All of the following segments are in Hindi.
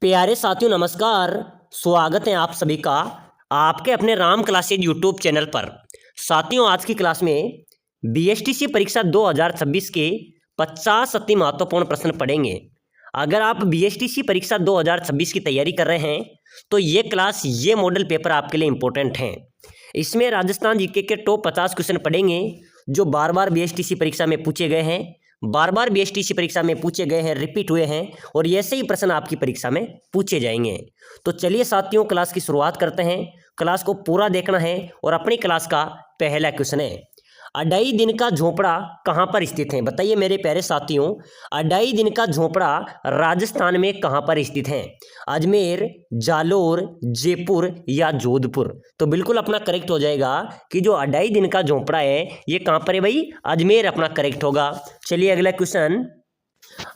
प्यारे साथियों नमस्कार। स्वागत है आप सभी का आपके अपने राम क्लासेज यूट्यूब चैनल पर। साथियों आज की क्लास में बीएसटीसी परीक्षा 2026 के 50 अति महत्वपूर्ण प्रश्न पढ़ेंगे। अगर आप बीएसटीसी परीक्षा 2026 की तैयारी कर रहे हैं तो ये क्लास ये मॉडल पेपर आपके लिए इम्पोर्टेंट हैं। इसमें राजस्थान जीके के टॉप 50 क्वेश्चन पढ़ेंगे जो बार बार बीएसटीसी परीक्षा में पूछे गए हैं, बार बार बीएसटीसी परीक्षा में पूछे गए हैं, रिपीट हुए हैं और ऐसे ही प्रश्न आपकी परीक्षा में पूछे जाएंगे। तो चलिए साथियों क्लास की शुरुआत करते हैं। क्लास को पूरा देखना है और अपनी क्लास का पहला क्वेश्चन है, अढ़ाई दिन का झोपड़ा कहाँ पर स्थित है? बताइए मेरे प्यारे साथियों, अढ़ाई दिन का झोपड़ा राजस्थान में कहाँ पर स्थित है? अजमेर, जालोर, जयपुर या जोधपुर? तो बिल्कुल अपना करेक्ट हो जाएगा कि जो अढ़ाई दिन का झोपड़ा है ये कहाँ पर है भाई? अजमेर अपना करेक्ट होगा। चलिए अगला क्वेश्चन,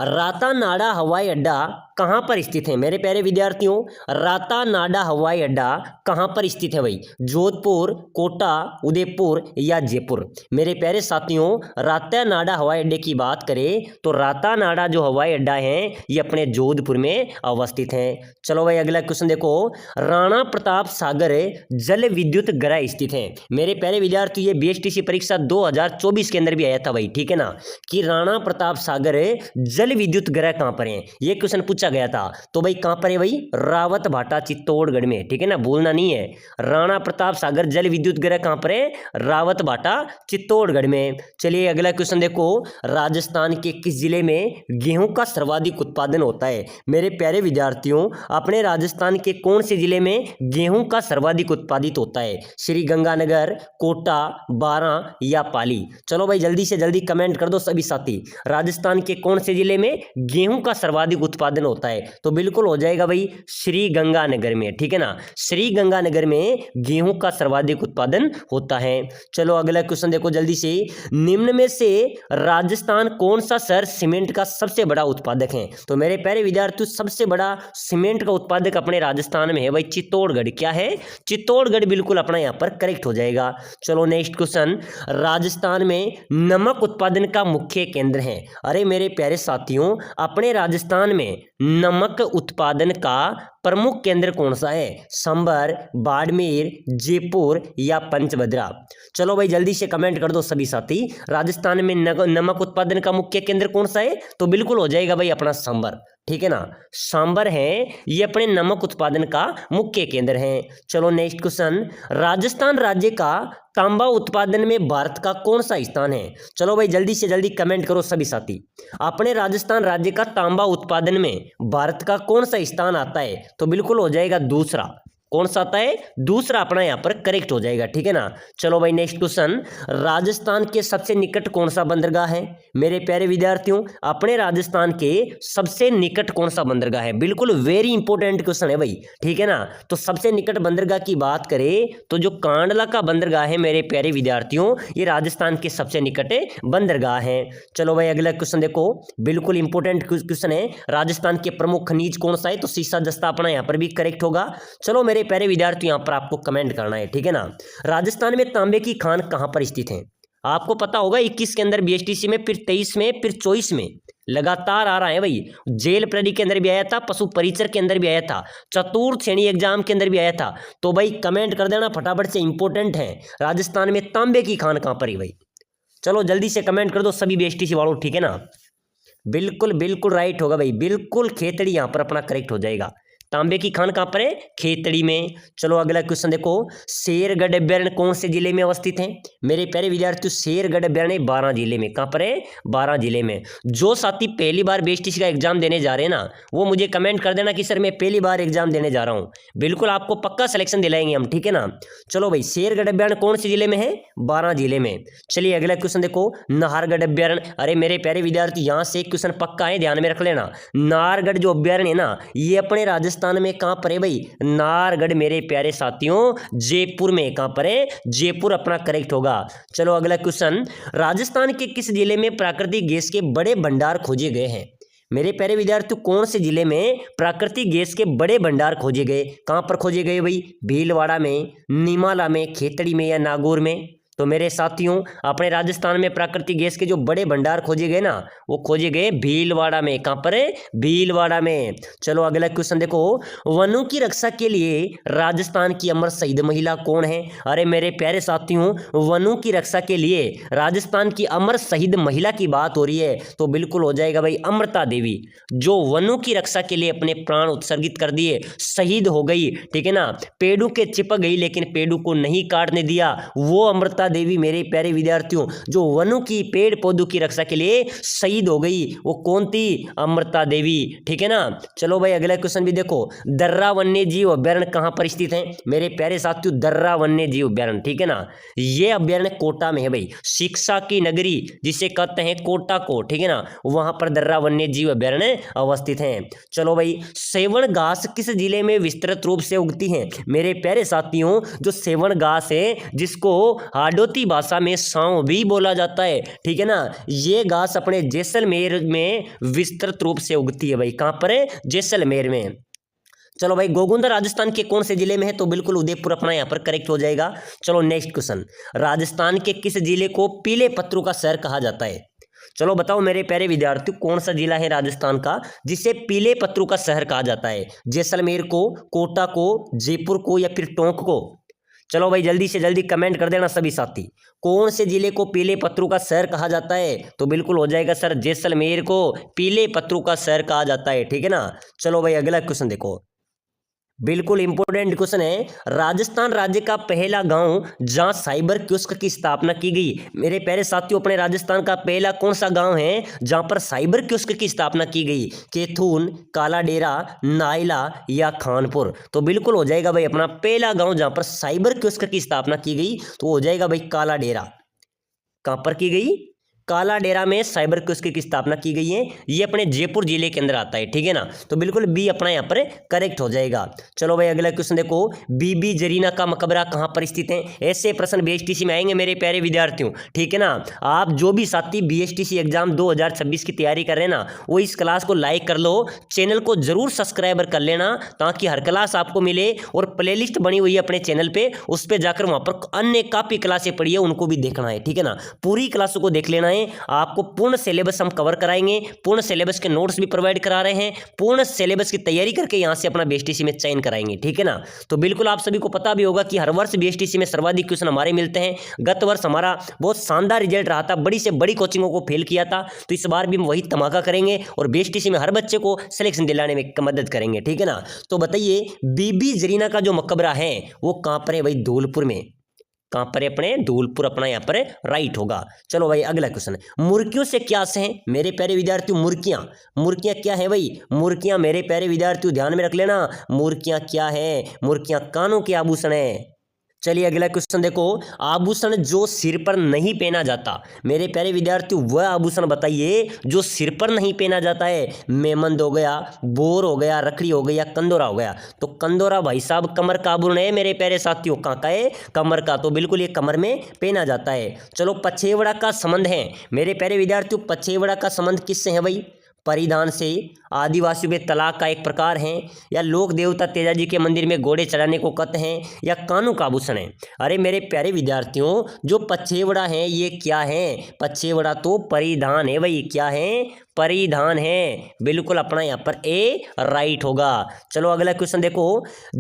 रातानाडा हवाई अड्डा कहाँ पर स्थित है? मेरे प्यारे विद्यार्थियों रातानाडा हवाई अड्डा कहाँ पर स्थित है भाई? जोधपुर, कोटा, उदयपुर या जयपुर? मेरे प्यारे साथियों रातानाडा हवाई अड्डे की बात करें तो रातानाडा जो हवाई अड्डा है ये अपने जोधपुर में अवस्थित है। चलो भाई अगला क्वेश्चन देखो, राणा प्रताप सागर जल विद्युत गृह स्थित है। मेरे प्यारे विद्यार्थी ये बीएसटीसी परीक्षा 2024 के अंदर भी आया था भाई, ठीक है ना, कि राणा प्रताप सागर जल विद्युत गृह कहाँ पर है, ये क्वेश्चन पूछा गया था। तो भाई कहाँ पर है भाई? रावत भाटा चित्तौड़गढ़ में, ठीक है ना, भूलना नहीं है। राणा प्रताप सागर जल विद्युत गृह कहाँ पर है? रावत भाटा चित्तौड़गढ़ में। चलिए अगला क्वेश्चन देखो, राजस्थान के किस जिले में गेहूं का सर्वाधिक उत्पादन होता है? मेरे प्यारे विद्यार्थियों अपने राजस्थान के कौन से जिले में गेहूं का सर्वाधिक उत्पादित होता है? श्री गंगानगर, कोटा, बारां या पाली? चलो भाई जल्दी से जल्दी कमेंट कर दो सभी साथी, राजस्थान के कौन से जिले में गेहूं का सर्वाधिक उत्पादन होता है? तो बिल्कुल हो जाएगा भाई श्री गंगानगर में, ठीक है ना, श्री गंगानगर में गेहूं का सर्वाधिक उत्पादन होता है। चलो अगला क्वेश्चन देखो जल्दी से, निम्न में से राजस्थान कौन सा शहर सीमेंट का सबसे बड़ा उत्पादक है? तो मेरे प्यारे विद्यार्थियों सबसे बड़ा सीमेंट का उत्पादक अपने राजस्थान में है भाई चित्तौड़गढ़। क्या है? चित्तौड़गढ़ बिल्कुल अपना यहाँ पर करेक्ट हो जाएगा। चलो नेक्स्ट क्वेश्चन, राजस्थान में नमक उत्पादन का मुख्य केंद्र है। अरे मेरे प्यारे साथियों अपने राजस्थान में नमक उत्पादन का प्रमुख केंद्र कौन सा है? संभर, बाड़मेर, जयपुर या पंचभद्रा? चलो भाई जल्दी से कमेंट कर दो सभी साथी, राजस्थान में नमक उत्पादन का मुख्य केंद्र कौन सा है? तो बिल्कुल हो जाएगा भाई अपना संभर, ठीक है ना, सांबर है ये अपने नमक उत्पादन का मुख्य केंद्र है। चलो नेक्स्ट क्वेश्चन, राजस्थान राज्य का तांबा उत्पादन में भारत का कौन सा स्थान है? चलो भाई जल्दी से जल्दी कमेंट करो सभी साथी, अपने राजस्थान राज्य का तांबा उत्पादन में भारत का कौन सा स्थान आता है? तो बिल्कुल हो जाएगा दूसरा। कौन सा आता है? दूसरा अपना यहाँ पर करेक्ट हो जाएगा, ठीक है ना। चलो भाई नेक्स्ट क्वेश्चन, राजस्थान के सबसे निकट कौन सा बंदरगाह है? मेरे प्यारे विद्यार्थियों अपने राजस्थान के सबसे निकट कौन सा बंदरगाह है? बिल्कुल वेरी इंपॉर्टेंट क्वेश्चन है भाई, ठीक है ना। तो सबसे निकट बंदरगाह की बात करें तो जो कांडला का बंदरगाह है मेरे प्यारे विद्यार्थियों ये राजस्थान के सबसे निकट बंदरगाह है। चलो भाई अगला क्वेश्चन देखो, बिल्कुल इंपॉर्टेंट क्वेश्चन है, राजस्थान के प्रमुख खनिज कौन सा है? तो सीसा दस्ता अपना यहाँ पर भी करेक्ट होगा। चलो मेरे प्यारे विद्यार्थी यहाँ पर आपको कमेंट करना है, ठीक है ना। राजस्थान में तांबे की खान कहाँ पर स्थित है? आपको पता होगा 21 के अंदर बीएसटीसी में, फिर 23 में, फिर 24 में लगातार आ रहा है भाई। जेल प्रहरी के अंदर भी आया था, पशु परिचर के अंदर भी आया था, चतुर्थ श्रेणी एग्जाम के अंदर भी आया था। तो भाई कमेंट कर देना फटाफट से, इंपॉर्टेंट है, राजस्थान में तांबे की खान कहाँ पर है भाई? चलो जल्दी से कमेंट कर दो सभी बीएसटीसी वालों, ठीक है ना। बिल्कुल बिल्कुल राइट होगा भाई, बिल्कुल खेतड़ी यहाँ पर अपना करेक्ट हो जाएगा। तांबे की खान कहाँ पर है? खेतड़ी में। चलो अगला क्वेश्चन देखो, शेरगढ़ अभ्यारण्य कौन से जिले में अवस्थित है? मेरे प्यारे विद्यार्थियों शेरगढ़ अभ्यारण्य 12 जिले में। कहाँ पर है? 12 जिले में। जो साथी पहली बार बीएसटीसी का एग्जाम देने जा रहे हैं ना वो मुझे कमेंट कर देना कि सर मैं पहली बार एग्जाम देने जा रहा हूँ, बिल्कुल आपको पक्का सिलेक्शन दिलाएंगे हम, ठीक है ना। चलो भाई शेरगढ़ अभ्यारण्य कौन से जिले में है? 12 जिले में। चलिए अगला क्वेश्चन देखो, नाहरगढ़ अभ्यारण्य। अरे मेरे प्यारे विद्यार्थी यहाँ से एक क्वेश्चन पक्का है, ध्यान में रख लेना। नाहरगढ़ जो अभ्यारण्य है ना ये अपने राजस्थान में कहां पर है भाई? नाहरगढ़ मेरे प्यारे साथियों जयपुर में। कहां पर है? जयपुर अपना करेक्ट होगा। चलो अगला क्वेश्चन, राजस्थान के किस जिले में प्राकृतिक गैस के बड़े भंडार खोजे गए हैं? मेरे प्यारे विद्यार्थियों कौन से जिले में प्राकृतिक गैस के बड़े भंडार खोजे गए? कहां पर खोजे गए भाई? भीलवाड़ा में, निमाला में, खेतड़ी में या नागौर में? तो मेरे साथियों अपने राजस्थान में प्राकृतिक गैस के जो बड़े भंडार खोजे गए ना, वो खोजे गए भीलवाड़ा में। कहां पर है? भीलवाड़ा में। चलो अगला क्वेश्चन देखो, वनों की रक्षा के लिए राजस्थान की अमर शहीद महिला कौन है? अरे मेरे प्यारे साथियों, वनों की रक्षा के लिए राजस्थान की अमर शहीद महिला की बात हो रही है, तो बिल्कुल हो जाएगा भाई अमृता देवी, जो वनों की रक्षा के लिए अपने प्राण उत्सर्गित कर दिए, शहीद हो गई, ठीक है ना, पेड़ों के चिपक गई लेकिन पेड़ों को नहीं काटने दिया, वो अमृता देवी मेरे प्यारे विद्यार्थियों, जो वनों की पेड़ पौधों की रक्षा के लिए शहीद हो गई, वो कौन थी? अमृता देवी, ठीक है ना। चलो भाई अगला क्वेश्चन भी देखो, दर्रा वन्य जीव अभ्यारण्य कहां पर स्थित है? मेरे प्यारे साथियों दर्रा वन्य जीव अभ्यारण्य, ठीक है ना, ये अभ्यारण्य कोटा में है भाई, शिक्षा की नगरी जिसे कहते हैं कोटा को, ठीक है ना, वहां पर दर्रा वन्य जीव अभ्यारण्य अवस्थित है। चलो भाई, सेवण घास किस जिले में विस्तृत रूप से उगती है? मेरे प्यारे साथियों, जो सेवण घास है जिसको हाडोती भाषा में सांव भी बोला जाता है, ठीक है ना, ये घास अपने जैसलमेर में विस्तृत रूप से उगती है भाई। कहां पर है? जैसलमेर में। चलो भाई, गोगुंदा राजस्थान के कौन से जिले में है? तो बिल्कुल उदयपुर अपना यहाँ पर करेक्ट हो जाएगा। चलो नेक्स्ट क्वेश्चन, राजस्थान के किस जिले को पीले पत्थरों का शहर कहा जाता है? चलो बताओ मेरे प्यारे विद्यार्थियों, कौन सा जिला है राजस्थान का जिसे पीले पत्थरों का शहर कहा जाता है? जैसलमेर को, कोटा को, जयपुर को, या फिर टोंक को? चलो भाई जल्दी से जल्दी कमेंट कर देना सभी साथी, कौन से जिले को पीले पत्थरों का शहर कहा जाता है? तो बिल्कुल हो जाएगा सर, जैसलमेर को पीले पत्थरों का शहर कहा जाता है, ठीक है ना। चलो भाई अगला क्वेश्चन देखो, बिल्कुल इंपॉर्टेंट क्वेश्चन है, राजस्थान राज्य का पहला गांव जहां साइबर कियोस्क की स्थापना की गई? मेरे प्यारे साथियों, अपने राजस्थान का पहला कौन सा गांव है जहां पर साइबर कियोस्क की स्थापना की गई? कैथून, काला डेरा, नाइला या खानपुर? तो बिल्कुल हो जाएगा भाई अपना पहला गांव जहां पर साइबर कियोस्क की स्थापना की गई, तो हो जाएगा भाई काला डेरा। कहां पर की गई? काला डेरा में साइबर कियोस्क की स्थापना की गई है, ये अपने जयपुर जिले के अंदर आता है, ठीक है ना, तो बिल्कुल बी अपना यहाँ पर करेक्ट हो जाएगा। चलो भाई अगला क्वेश्चन देखो, बीबी जरीना का मकबरा कहाँ पर स्थित है? ऐसे प्रश्न बीएसटीसी में आएंगे मेरे प्यारे विद्यार्थियों, ठीक है ना। आप जो भी साथी बीएसटीसी एग्जाम 2026 की तैयारी कर रहे हैं ना, वो इस क्लास को लाइक कर लो, चैनल को जरूर सब्सक्राइबर कर लेना, ताकि हर क्लास आपको मिले, और प्लेलिस्ट बनी हुई है अपने चैनल पे, उस पर जाकर वहां पर अन्य काफी क्लासें पढ़ी है, उनको भी देखना है, ठीक है ना, पूरी क्लासों को देख लेना है। आपको पूर्ण सिलेबस हम कवर कराएंगे, पूर्ण सिलेबस के नोट्स भी प्रोवाइड करा रहे हैं, पूर्ण सिलेबस की तैयारी करके यहां से अपना बीएसटीसी में चयन कराएंगे, ठीक है ना। तो बिल्कुल आप सभी को पता भी होगा कि हर वर्ष बीएसटीसी में सर्वाधिक क्वेश्चन हमारे मिलते हैं। गत वर्ष हमारा बहुत शानदार रिजल्ट रहा था, बड़ी से बड़ी कोचिंगों को फेल किया था, तो इस बार भी हम वही धमाका करेंगे और बीएसटीसी में हर बच्चे को सिलेक्शन दिलाने में मदद करेंगे, ठीक है ना। तो बताइए, बीबी जरीना का जो मकबरा है वो कहां पर है भाई? धौलपुर में। कहां पर है? अपने धौलपुर अपना यहाँ पर राइट होगा। चलो भाई अगला क्वेश्चन, मुर्गियों से क्या से हैं मेरे प्यारे विद्यार्थियों? मुर्गियां, मुर्गियां क्या है भाई? मुर्गियां मेरे प्यारे विद्यार्थियों ध्यान में रख लेना, मुर्गियां क्या है? मुर्गियां कानों के आभूषण है। चलिए अगला क्वेश्चन देखो, आभूषण जो सिर पर नहीं पहना जाता, मेरे प्यारे विद्यार्थियों वह आभूषण बताइए जो सिर पर नहीं पहना जाता है। मेमंद हो गया, बोर हो गया, रखड़ी हो गया, कंदोरा हो गया। तो कंदोरा भाई साहब कमर का आभूषण है मेरे प्यारे साथियों। कहाँ का है? कमर का, तो बिल्कुल ये कमर में पहना जाता है। चलो पछेवड़ा का संबंध है मेरे प्यारे विद्यार्थियों, पछेवड़ा का संबंध किससे है भाई? परिधान से, आदिवासियों के तलाक का एक प्रकार है, या लोक देवता तेजाजी के मंदिर में घोड़े चढ़ाने को कहते हैं, या कानों का आभूषण है? अरे मेरे प्यारे विद्यार्थियों, जो पछेवड़ा है ये क्या है? पछेवड़ा तो परिधान है भाई। क्या है? परिधान है। बिल्कुल अपना यहाँ पर ए राइट होगा। चलो अगला क्वेश्चन देखो,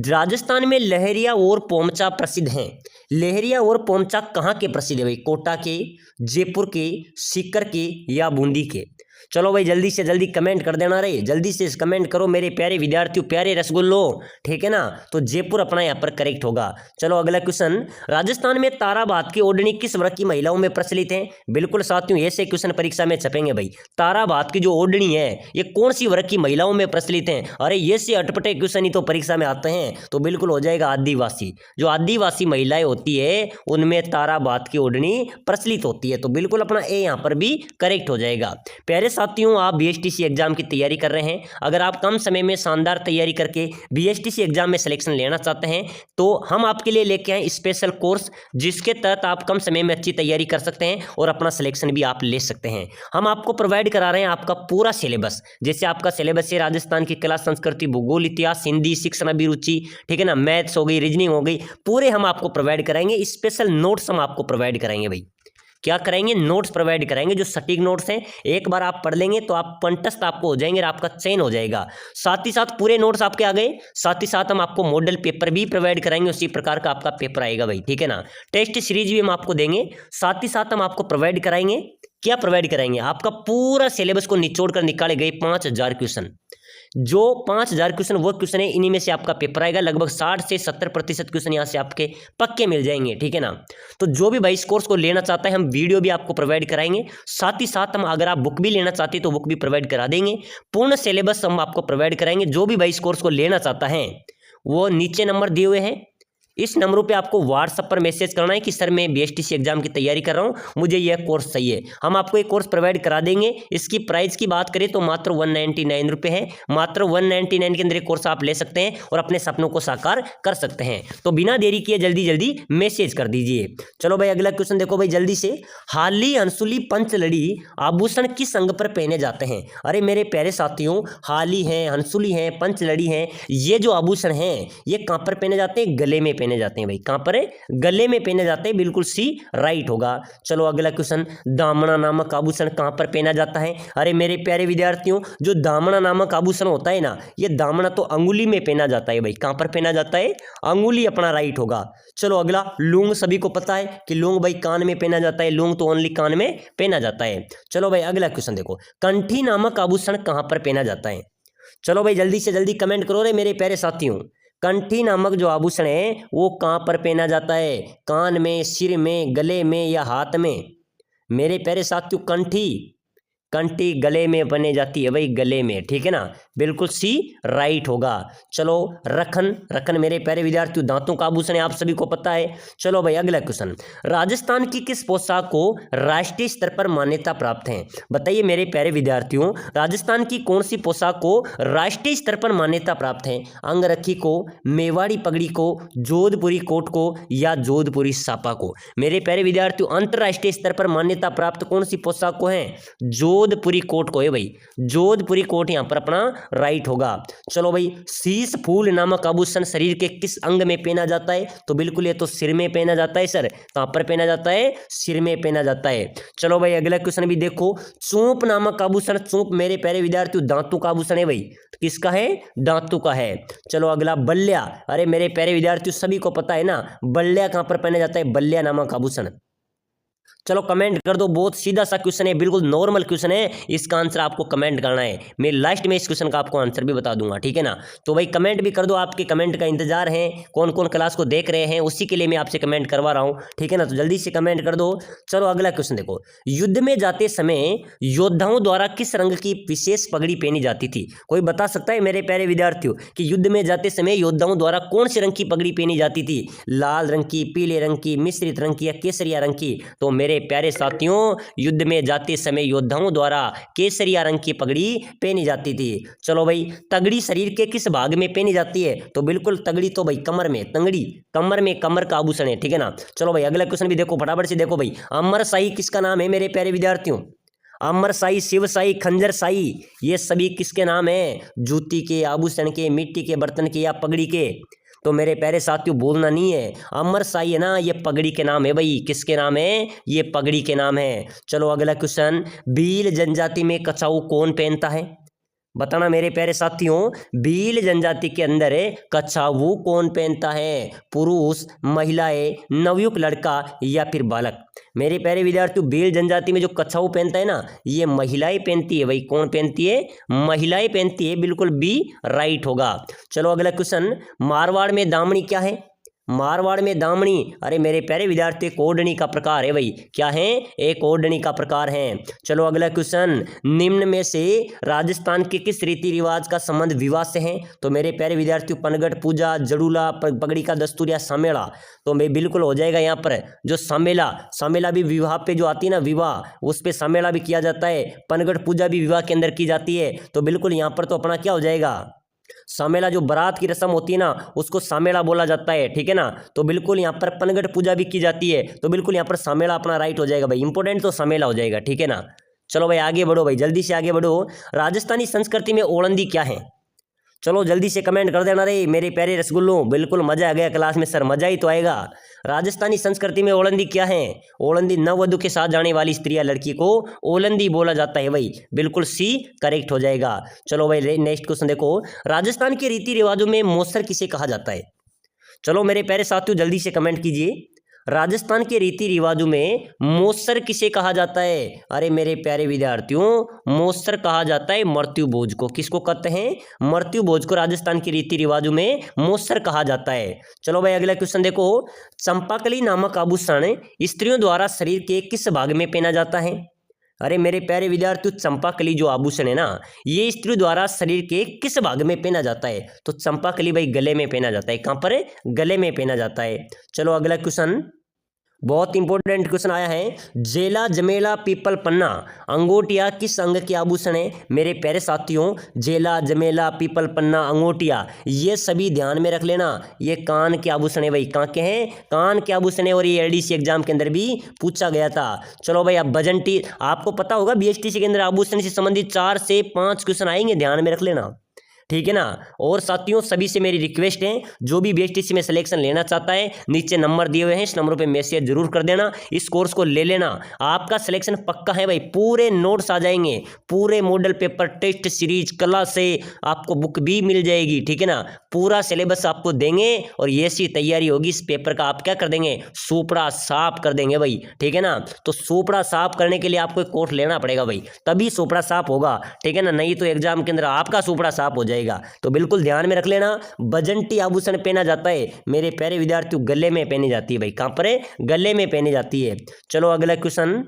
राजस्थान में लहरिया और पोमचा प्रसिद्ध हैं। लहरिया और पोमचा कहाँ के प्रसिद्ध है भाई? कोटा के, जयपुर के, सीकर के, या बूंदी के? चलो भाई जल्दी से जल्दी कमेंट कर देना रे, जल्दी से कमेंट करो मेरे प्यारे विद्यार्थियों, प्यारे रसगुल्लो, ठीक है ना। तो जयपुर अपना यहाँ पर करेक्ट होगा। चलो अगला क्वेश्चन, राजस्थान में ताराबाद की ओढ़नी किस वर्ग की महिलाओं में प्रचलित है? बिल्कुल साथियों ऐसे क्वेश्चन परीक्षा में छपेंगे भाई। ताराबाद की जो ओढ़नी है ये कौन सी वर्ग की महिलाओं में प्रचलित है? अरे ये से अटपटे क्वेश्चन ही तो परीक्षा में आते हैं, तो बिल्कुल हो जाएगा आदिवासी। जो आदिवासी महिलाएं होती है उनमें ताराबाद की ओढ़नी प्रचलित होती है, तो बिल्कुल अपना ए यहाँ पर भी करेक्ट हो जाएगा। प्यारे साथियों आप बीएसटीसी एग्जाम की तैयारी कर रहे हैं, अगर आप कम समय में शानदार तैयारी करके बीएसटीसी एग्जाम में सिलेक्शन लेना चाहते हैं तो हम आपके लिए लेके आए स्पेशल कोर्स, जिसके तहत आप कम समय में अच्छी तैयारी कर सकते हैं और अपना सिलेक्शन भी आप ले सकते हैं। हम आपको प्रोवाइड करा रहे हैं आपका पूरा सिलेबस, जैसे आपका सिलेबस है राजस्थान की कला संस्कृति, भूगोल, इतिहास, हिंदी, शिक्षण अभिरुचि, ठीक है ना, मैथ्स हो गई, रीजनिंग हो गई, पूरे हम आपको प्रोवाइड कराएंगे। स्पेशल नोट्स हम आपको प्रोवाइड कराएंगे भाई, क्या कराएंगे, नोट्स प्रोवाइड कराएंगे जो सटीक नोट्स हैं। एक बार आप पढ़ लेंगे तो आप कंटस्ट आपको हो जाएंगे और आपका चयन हो जाएगा। साथ ही साथ पूरे नोट्स आपके आ गए, साथ ही साथ हम आपको मॉडल पेपर भी प्रोवाइड कराएंगे, उसी प्रकार का आपका पेपर आएगा भाई, ठीक है ना। टेस्ट सीरीज भी हम आपको देंगे, साथ ही साथ हम आपको प्रोवाइड कराएंगे, क्या प्रोवाइड कराएंगे, आपका पूरा सिलेबस को निचोड़ कर निकाले गए 5000 क्वेश्चन। जो 5000 क्वेश्चन वो क्वेश्चन है, इन्हीं में से आपका पेपर आएगा। लगभग 60 से 70% क्वेश्चन यहाँ से आपके पक्के मिल जाएंगे, ठीक है ना। तो जो भी भाई इस कोर्स को लेना चाहता है, हम वीडियो भी आपको प्रोवाइड कराएंगे, साथ ही साथ हम अगर आप बुक भी लेना चाहते हैं तो बुक भी प्रोवाइड करा देंगे। पूर्ण सिलेबस हम आपको प्रोवाइड कराएंगे। जो भी भाई इस कोर्स को लेना चाहता है वो नीचे नंबर दिए हुए हैं, इस नंबरों पे आपको व्हाट्सएप पर मैसेज करना है कि सर मैं बीएसटीसी एग्जाम की तैयारी कर रहा हूँ, मुझे यह कोर्स चाहिए। हम आपको एक कोर्स प्रोवाइड करा देंगे। इसकी प्राइस की बात करें तो मात्र 199 रुपये है। मात्र 199 के अंदर एक कोर्स आप ले सकते हैं और अपने सपनों को साकार कर सकते हैं। तो बिना देरी किए जल्दी जल्दी मैसेज कर दीजिए। चलो भाई अगला क्वेश्चन देखो भाई जल्दी से। हाली, अंसुली, पंचलड़ी आभूषण किस अंग पर पहने जाते हैं? अरे मेरे प्यारे साथियों, हाली है, हंसुली है, पंचलड़ी है, ये जो आभूषण हैं ये कहाँ पर पहने जाते हैं? गले में पहने जाते हैं भाई। कहां पर है? गले में पहने जाते हैं, बिल्कुल सी राइट होगा। चलो अगला क्वेश्चन, दामना नामक आभूषण कहां पर पहना जाता है? अरे मेरे प्यारे विद्यार्थियों, जो दामना नामक आभूषण होता है ना, ये दामना तो अंगुली में पहना जाता है भाई। कहां पर पहना जाता है? अंगुली अपना राइट होगा। चलो अगला, लूंग सभी को पता है कि लूंग भाई कान में पहना जाता है, लूंग तो ओनली कान में पहना जाता है। चलो भाई अगला क्वेश्चन देखो, कंठी नामक आभूषण कहां पर पहना जाता है? चलो भाई जल्दी से जल्दी कमेंट करो रे मेरे प्यारे साथियों। कंठी नामक जो आभूषण है वो कहाँ पर पहना जाता है? कान में, सिर में, गले में या हाथ में? मेरे प्यारे साथियों, कंठी गले में पहने जाती है भाई, गले में, ठीक है ना, बिल्कुल सी राइट होगा। चलो रखन मेरे प्यारे विद्यार्थियों दांतों का आभूषण है, आप सभी को पता है। चलो भाई अगला क्वेश्चन, राजस्थान की किस पोशाक को राष्ट्रीय स्तर पर मान्यता प्राप्त है? बताइए मेरे प्यारे विद्यार्थियों, राजस्थान की कौन सी पोशाक को राष्ट्रीय स्तर पर मान्यता प्राप्त है? अंगरखी को, मेवाड़ी पगड़ी को, जोधपुरी कोट को या जोधपुरी सापा को? मेरे प्यारे विद्यार्थियों, अंतरराष्ट्रीय स्तर पर मान्यता प्राप्त कौन सी पोशाक को है? जोधपुरी कोट को है भाई। जोधपुरी कोट यहां पर अपना राइट होगा। चलो भाई, शीश फूल नामक आभूषण शरीर के किस अंग में पहना जाता है? तो बिल्कुल ये तो सिर में पहना जाता है सर। कहां पर पहना जाता है? सिर में पहना जाता है। चलो भाई अगला क्वेश्चन भी देखो, चूंप नामक आभूषण, चूंप मेरे प्यारे विद्यार्थियों दांतों का आभूषण है भाई। किसका है? दांतों का है। चलो अगला, बल्ल्या। अरे मेरे प्यारे विद्यार्थियों सभी को पता है ना, बल्ल्या कहां पर पहना जाता है? बल्ल्या नामक आभूषण। चलो कमेंट कर दो, बहुत सीधा सा क्वेश्चन है, बिल्कुल नॉर्मल क्वेश्चन है, इसका आंसर आपको कमेंट करना है। मैं लास्ट में इस क्वेश्चन का आपको आंसर भी बता दूंगा, ठीक है ना। तो भाई कमेंट भी कर दो, आपके कमेंट का इंतजार है। कौन कौन क्लास को देख रहे हैं उसी के लिए मैं आपसे कमेंट करवा रहा हूँ, ठीक है ना, तो जल्दी से कमेंट कर दो। चलो अगला क्वेश्चन देखो, युद्ध में जाते समय योद्धाओं द्वारा किस रंग की विशेष पगड़ी पहनी जाती थी? कोई बता सकता है मेरे प्यारे विद्यार्थियों कि युद्ध में जाते समय योद्धाओं द्वारा कौन से रंग की पगड़ी पहनी जाती थी? लाल रंग की, पीले रंग की, मिश्रित रंग की या केसरिया रंग की? तो मेरे प्यारे साथियों, युद्ध में जाते समय योद्धाओं द्वारा केसरिया रंग की पगड़ी पहनी जाती थी। चलो भाई, तगड़ी शरीर के किस भाग में पहनी जाती है? तो बिल्कुल तगड़ी तो भाई कमर में, तंगड़ी कमर में, कमर का आभूषण है, ठीक है ना। चलो भाई अगला क्वेश्चन भी देखो फटाफट से देखो भाई, अमरशाही किसका नाम है मेरे प्यारे विद्यार्थियों? अमरशाही, शिवशाही, खंजरशाही, ये सभी किसके नाम है? जूती के, आभूषण के, मिट्टी के बर्तन के या पगड़ी के? तो मेरे प्यारे साथियों बोलना नहीं है, अमरशाही है ना, ये पगड़ी के नाम है भाई। किसके नाम है? ये पगड़ी के नाम है। चलो अगला क्वेश्चन, भील जनजाति में कछाऊ कौन पहनता है? बताना मेरे प्यारे साथियों, भील जनजाति के अंदर कछाऊ कौन पहनता है? पुरुष, महिलाएं, नवयुवक लड़का या फिर बालक? मेरे प्यारे विद्यार्थियों, भील जनजाति में जो कछाऊ पहनता है ना, ये महिलाएं पहनती है भाई। कौन पहनती है? महिलाएं पहनती है, बिल्कुल बी राइट होगा। चलो अगला क्वेश्चन, मारवाड़ में दामनी क्या है? मारवाड़ में दामनी, अरे मेरे प्यारे विद्यार्थी एक ओढ़नी का प्रकार है भाई, क्या है, एक ओढ़नी का प्रकार है। चलो अगला क्वेश्चन, निम्न में से राजस्थान के किस रीति रिवाज का संबंध विवाह से है? तो मेरे प्यारे विद्यार्थियों पनगट पूजा, जड़ूला, पगड़ी का दस्तूर या सामेला, तो मैं बिल्कुल हो जाएगा यहाँ पर जो सामेला, सामेला भी विवाह पे जो आती है ना विवाह, उस पे सामेला भी किया जाता है, पनगट पूजा भी विवाह के अंदर की जाती है, तो बिल्कुल यहाँ पर तो अपना क्या हो जाएगा, सामेला जो बारात की रस्म होती है ना उसको सामेला बोला जाता है, ठीक है ना। तो बिल्कुल यहाँ पर पनगट पूजा भी की जाती है, तो बिल्कुल यहाँ पर सामेला अपना राइट हो जाएगा भाई, इंपॉर्टेंट तो सामेला हो जाएगा, ठीक है ना। चलो भाई आगे बढ़ो भाई, जल्दी से आगे बढ़ो। राजस्थानी संस्कृति में ओलंदी क्या है? चलो जल्दी से कमेंट कर देना रे मेरे प्यारे रसगुल्लों, बिल्कुल मजा आ गया क्लास में सर, मजा ही तो आएगा। राजस्थानी संस्कृति में ओलंदी क्या है? ओलंदी नववधु के साथ जाने वाली स्त्री या लड़की को ओलंदी बोला जाता है भाई, बिल्कुल सी करेक्ट हो जाएगा। चलो भाई नेक्स्ट क्वेश्चन देखो, राजस्थान के रीति रिवाजों में मौसर किसे कहा जाता है? चलो मेरे प्यारे साथियों जल्दी से कमेंट कीजिए, राजस्थान के रीति रिवाजों में मौसर किसे कहा जाता है? अरे मेरे प्यारे विद्यार्थियों मौसर कहा जाता है मृत्यु भोज को, किसको कहते हैं? मृत्यु भोज को राजस्थान के रीति रिवाजों में मौसर कहा जाता है। चलो भाई अगला क्वेश्चन देखो, चंपाकली नामक आभूषण स्त्रियों द्वारा शरीर के किस भाग में पहना जाता है? अरे मेरे प्यारे विद्यार्थियों चंपाकली जो आभूषण है ना, ये स्त्री द्वारा शरीर के किस भाग में पहना जाता है? तो चंपाकली भाई गले में पहना जाता है, कहां पर? गले में पहना जाता है। चलो अगला क्वेश्चन, बहुत इंपॉर्टेंट क्वेश्चन आया है, जेला, जमेला, पीपल, पन्ना, अंगोटिया किस अंग के आभूषण है? मेरे प्यारे साथियों जेला, जमेला, पीपल, पन्ना, अंगोटिया ये सभी ध्यान में रख लेना, ये कान के आभूषण है भाई, कहाँ के हैं? कान के आभूषण है, और ये एडीसी एग्जाम के अंदर भी पूछा गया था। चलो भाई अब बजंटी, आपको पता होगा बीएसटीसी के अंदर आभूषण से संबंधित 4 से 5 क्वेश्चन आएंगे, ध्यान में रख लेना, ठीक है ना। और साथियों सभी से मेरी रिक्वेस्ट है, जो भी बीएसटीसी में सिलेक्शन लेना चाहता है नीचे नंबर दिए हुए हैं, इस नंबरों पे मैसेज जरूर कर देना, इस कोर्स को ले लेना, आपका सिलेक्शन पक्का है भाई। पूरे नोट्स आ जाएंगे, पूरे model paper, test series, class से आपको बुक भी मिल जाएगी, ठीक है ना। पूरा सिलेबस आपको देंगे और ऐसी तैयारी होगी इस पेपर का, आप क्या कर देंगे? सोपड़ा साफ कर देंगे भाई, ठीक है ना। तो सोपड़ा साफ करने के लिए आपको एक कोर्स लेना पड़ेगा भाई, तभी सोपड़ा साफ होगा, ठीक है ना, नहीं तो एग्जाम के अंदर आपका सोपड़ा साफ हो जाएगा। तो बिल्कुल ध्यान में रख लेना, बजंटी आभूषण पहना जाता है मेरे प्यारे विद्यार्थियों, गले में पहनी जाती है भाई, कहां पर है? गले में पहनी जाती है। चलो अगला क्वेश्चन,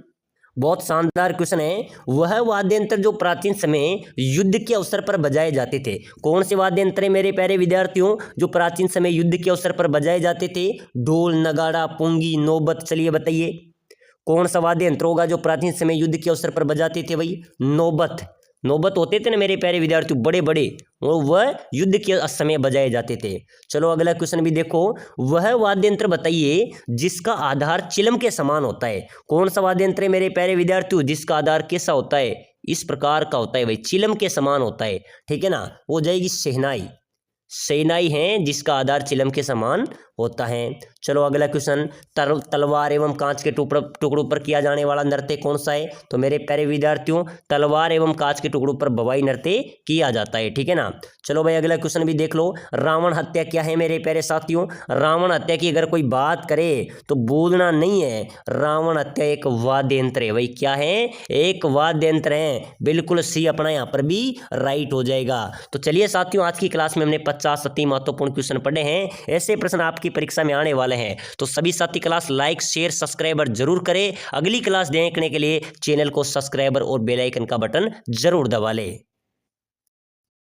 बहुत शानदार क्वेश्चन है, वह वाद्य यंत्र जो प्राचीन समय युद्ध के अवसर पर बजाए जाते थे, कौन से वाद्य यंत्र है मेरे प्यारे विद्यार्थियों जो प्राचीन समय युद्ध के अवसर पर बजाए जाते थे? ढोल, नगाड़ा, पुंगी, नौबत, चलिए बताइए कौन सा वाद्य यंत्र होगा जो प्राचीन समय युद्ध के अवसर पर बजाते थे भाई? नौबत, नौबत होते थे ना मेरे प्यारे विद्यार्थियों बड़े बड़े, वह युद्ध के समय बजाए जाते थे। चलो अगला क्वेश्चन भी देखो, वह वाद्य यंत्र बताइए जिसका आधार चिलम के समान होता है, कौन सा वाद्य यंत्र है मेरे प्यारे विद्यार्थियों जिसका आधार कैसा होता है? इस प्रकार का होता है भाई, चिलम के समान होता है, ठीक है ना। वो जाएगी शहनाई, शहनाई है जिसका आधार चिलम के समान होता है। चलो अगला क्वेश्चन, तलवार एवं कांच के टुकड़ों पर किया जाने वाला नृत्य कौन सा है? तो मेरे प्यारे विद्यार्थियों तलवार एवं कांच के टुकड़ों पर भवाई नृत्य किया जाता है, ठीक है ना। चलो भाई अगला क्वेश्चन भी देख लो, रावण हत्या क्या है मेरे प्यारे साथियों? रावण हत्या की अगर कोई बात करे तो बोलना नहीं है, रावण हत्या एक वाद्य यंत्र है भाई, क्या है? एक वाद्य यंत्र है, बिल्कुल सी अपना यहाँ पर भी राइट हो जाएगा। तो चलिए साथियों आज की क्लास में हमने 50 अति महत्वपूर्ण क्वेश्चन पढ़े हैं, ऐसे प्रश्न आपकी परीक्षा में आने वाले हैं, तो सभी साथी क्लास लाइक शेयर सब्सक्राइबर जरूर करें। अगली क्लास देखने के लिए चैनल को सब्सक्राइबर और बेल आइकन का बटन जरूर दबा लें।